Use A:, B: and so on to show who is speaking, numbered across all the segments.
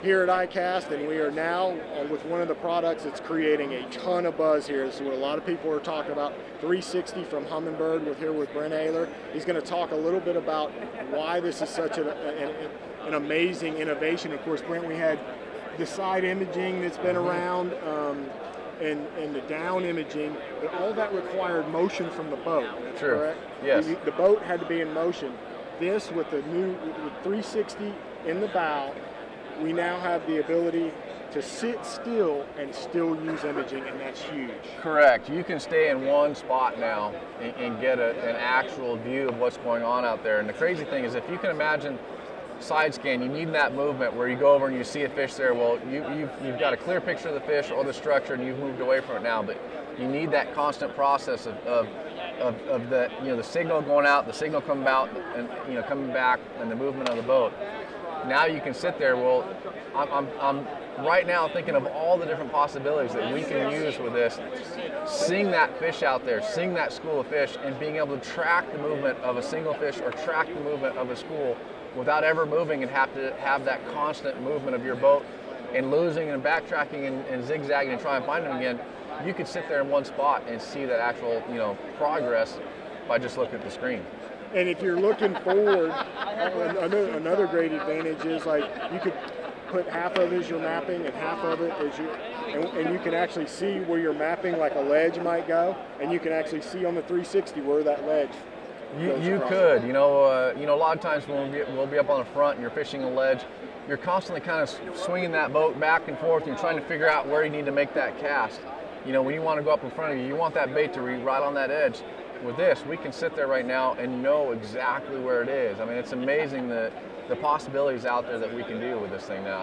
A: Here at ICast, and we are now with one of the products that's creating a ton of buzz here. This is what a lot of people are talking about. 360 from Humminbird. We're here with Brent Ehrler. He's going to talk a little bit about why this is such an amazing innovation. Of course, Brent, we had the side imaging that's been around and the down imaging, but all that required motion from the boat. That's
B: True.
A: correct?
B: Yes.
A: The boat had to be in motion. This, with the new 360 in the bow, we now have the ability to sit still and still use imaging, and that's huge.
B: Correct. You can stay in one spot now and get an actual view of what's going on out there. And the crazy thing is, if you can imagine side scan, you need that movement where you go over and you see a fish there. Well, you've got a clear picture of the fish or the structure, and you've moved away from it now. But you need that constant process of the the signal going out, the signal coming out, and coming back, and the movement of the boat. Now you can sit there. Well, I'm right now thinking of all the different possibilities that we can use with this. Seeing that fish out there, seeing that school of fish, and being able to track the movement of a single fish or track the movement of a school without ever moving and have to have that constant movement of your boat and losing and backtracking and zigzagging and trying to find them again. You could sit there in one spot and see that actual progress by just looking at the screen.
A: And if you're looking forward, another great advantage is, like, you could put half of it as your mapping and half of it as your, and you can actually see where you're mapping, like a ledge might go, and you can actually see on the 360 where that ledge goes.
B: You could, a lot of times when we'll be up on the front and you're fishing a ledge, you're constantly kind of swinging that boat back and forth, and you're trying to figure out where you need to make that cast. When you want to go up in front of you, you want that bait to be right on that edge. With this, we can sit there right now and know exactly where it is. I mean, it's amazing the possibilities out there that we can do with this thing now.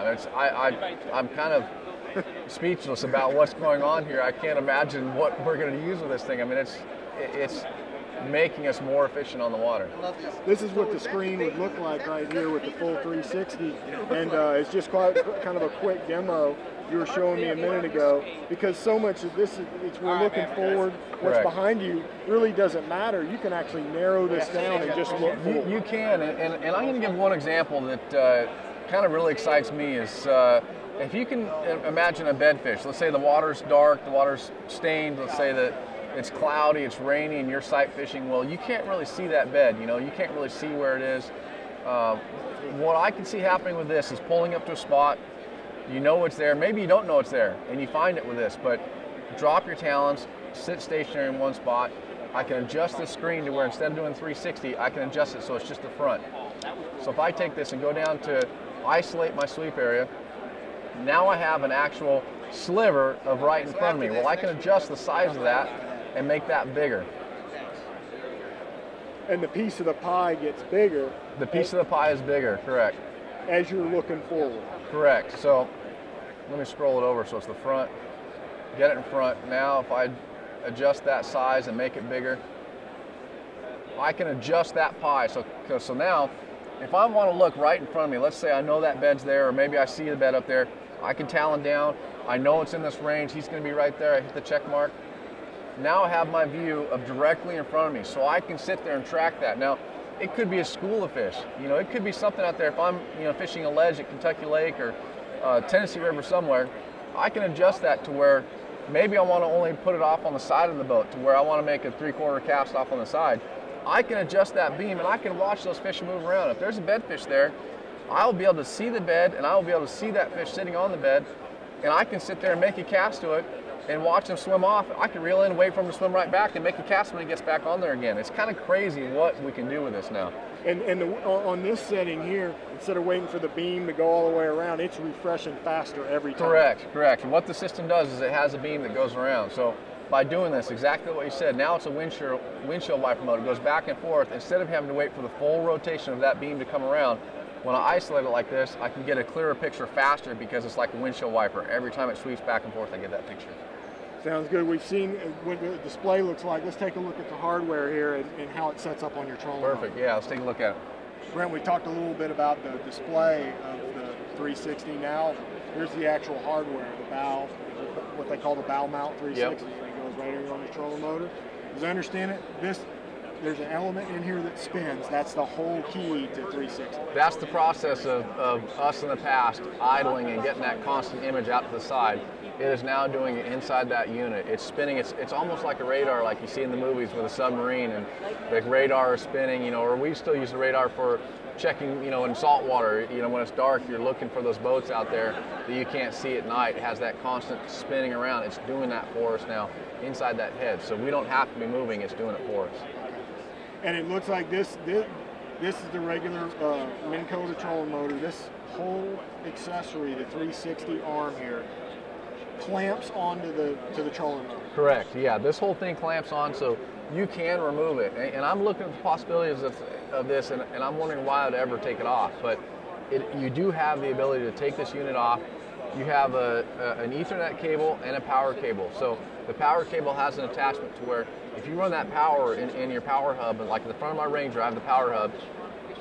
B: I'm kind of speechless about what's going on here. I can't imagine what we're going to use with this thing. I mean, it's making us more efficient on the water.
A: This is what the screen would look like right here with the full 360, and it's just kind of a quick demo you were showing me a minute ago, because so much of this we're looking forward. What's
B: Correct.
A: Behind you really doesn't matter. You can actually narrow this down and just look forward.
B: You can, and I'm going to give one example that kind of really excites me is if you can imagine a bedfish. Let's say the water's dark, the water's stained, let's say that it's cloudy, it's rainy, and you're sight fishing. Well, you can't really see that bed, you can't really see where it is. What I can see happening with this is pulling up to a spot, you know it's there, maybe you don't know it's there, and you find it with this, but drop your talons, sit stationary in one spot. I can adjust the screen to where instead of doing 360, I can adjust it so it's just the front. So if I take this and go down to isolate my sweep area, now I have an actual sliver of right in front of me. Well, I can adjust the size of that and make that bigger.
A: And the piece of the pie gets bigger.
B: The piece of the pie is bigger, correct.
A: As you're looking forward.
B: Correct. So let me scroll it over so it's the front. Get it in front. Now if I adjust that size and make it bigger, I can adjust that pie. So now if I want to look right in front of me, let's say I know that bed's there, or maybe I see the bed up there, I can talon down. I know it's in this range. He's going to be right there. I hit the check mark. Now I have my view of directly in front of me, so I can sit there and track that. Now, it could be a school of fish. It could be something out there. If I'm fishing a ledge at Kentucky Lake or Tennessee River somewhere, I can adjust that to where maybe I want to only put it off on the side of the boat, to where I want to make a 3/4 cast off on the side. I can adjust that beam and I can watch those fish move around. If there's a bedfish there, I'll be able to see the bed and I'll be able to see that fish sitting on the bed, and I can sit there and make a cast to it and watch them swim off. I can reel in, wait for them to swim right back, and make a cast when he gets back on there again. It's kind of crazy what we can do with this now.
A: And on this setting here, instead of waiting for the beam to go all the way around, it's refreshing faster every time.
B: Correct. And what the system does is it has a beam that goes around. So by doing this, exactly what you said, now it's a windshield wiper mode. It goes back and forth. Instead of having to wait for the full rotation of that beam to come around, when I isolate it like this, I can get a clearer picture faster because it's like a windshield wiper. Every time it sweeps back and forth, I get that picture.
A: Sounds good. We've seen what the display looks like. Let's take a look at the hardware here and how it sets up on your trolling.
B: Perfect. Yeah, let's take a look at it.
A: Brent, we talked a little bit about the display of the 360. Now, here's the actual hardware, the bow, what they call the bow mount 360. Yep. It goes right here on the trolling motor. As I understand it, this there's an element in here that spins. That's the whole key to 360.
B: That's the process of us in the past idling and getting that constant image out to the side. It is now doing it inside that unit. It's spinning. It's almost like a radar, like you see in the movies with a submarine, and the radar is spinning. You know, or we still use the radar for checking. You know, in salt water. You know, when it's dark, you're looking for those boats out there that you can't see at night. It has that constant spinning around. It's doing that for us now inside that head. So we don't have to be moving. It's doing it for us.
A: And it looks like this is the regular Minn Kota trolling motor. This whole accessory, the 360 arm here, clamps onto the trolling motor.
B: Correct. Yeah, this whole thing clamps on, so you can remove it. And I'm looking at the possibilities of this, and I'm wondering why I'd ever take it off. But you do have the ability to take this unit off. You have an Ethernet cable and a power cable. So the power cable has an attachment to where if you run that power in your power hub, and like in the front of my Ranger, I have the power hub.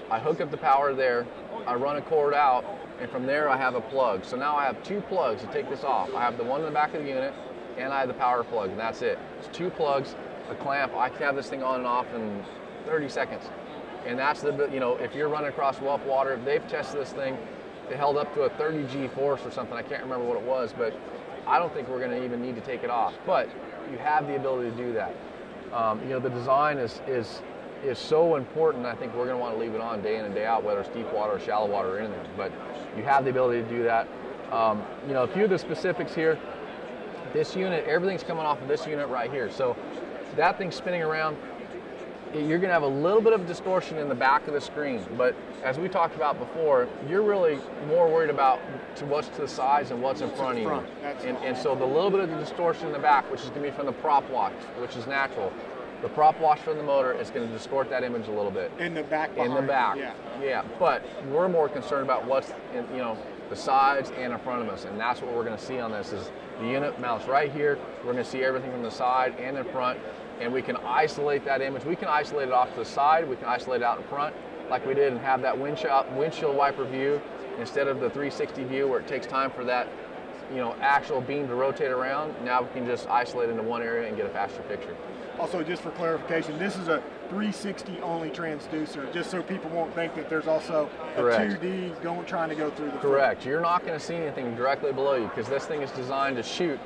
B: I hook up the power there, I run a cord out, and from there I have a plug. So now I have two plugs to take this off. I have the one in the back of the unit, and I have the power plug, and that's it. It's two plugs, a clamp. I can have this thing on and off in 30 seconds. And that's the, you know, if you're running across rough water, they've tested this thing. They held up to a 30 G force or something. I can't remember what it was, but I don't think we're going to even need to take it off. But you have the ability to do that. You know, the design is so important. I think we're going to want to leave it on day in and day out, whether it's deep water or shallow water or anything. But you have the ability to do that. You know, a few of the specifics here. This unit, everything's coming off of this unit right here. So that thing's spinning around. You're going to have a little bit of distortion in the back of the screen, but as we talked about before, you're really more worried about what's to the sides and what's in front of you. And so the little bit of the distortion in the back, which is going to be from the prop wash, which is natural. The prop wash from the motor is going to distort that image a little bit.
A: In the back behind.
B: In the back, yeah. But we're more concerned about what's in, you know, the sides and in front of us, and that's what we're going to see on this. Is the unit mounts right here. We're going to see everything from the side and in front, and we can isolate that image. We can isolate it off to the side. We can isolate it out in front, like we did, and have that windshield wiper view instead of the 360 view where it takes time for that, you know, actual beam to rotate around. Now we can just isolate into one area and get a faster picture.
A: Also, just for clarification, this is a 360 only transducer, just so people won't think that there's also a 2D trying to go through the
B: Correct. You're not going to see anything directly below you because this thing is designed to shoot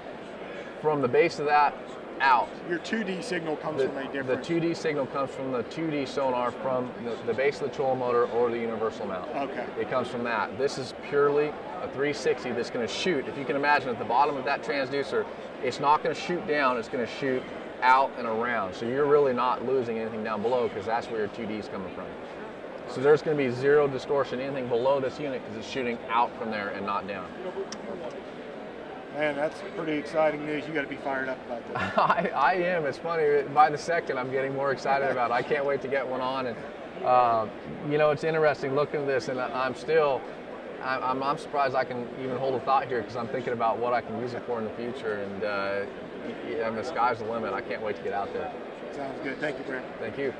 B: from the base of that out.
A: Your 2D signal comes from a different...
B: The 2D signal comes from the 2D sonar from the base of the trolling motor or the universal mount.
A: Okay.
B: It comes from that. This is purely a 360 that's going to shoot. If you can imagine at the bottom of that transducer, it's not going to shoot down, it's going to shoot out and around. So you're really not losing anything down below because that's where your 2D is coming from. So there's going to be zero distortion, anything below this unit because it's shooting out from there and not down.
A: Man, that's pretty exciting news. You got to be fired up about that.
B: I am. It's funny. By the second, I'm getting more excited about it. I can't wait to get one on. And you know, it's interesting looking at this, and I'm surprised I can even hold a thought here because I'm thinking about what I can use it for in the future. And the sky's the limit. I can't wait to get out there.
A: Sounds good. Thank you, Brent.
B: Thank you.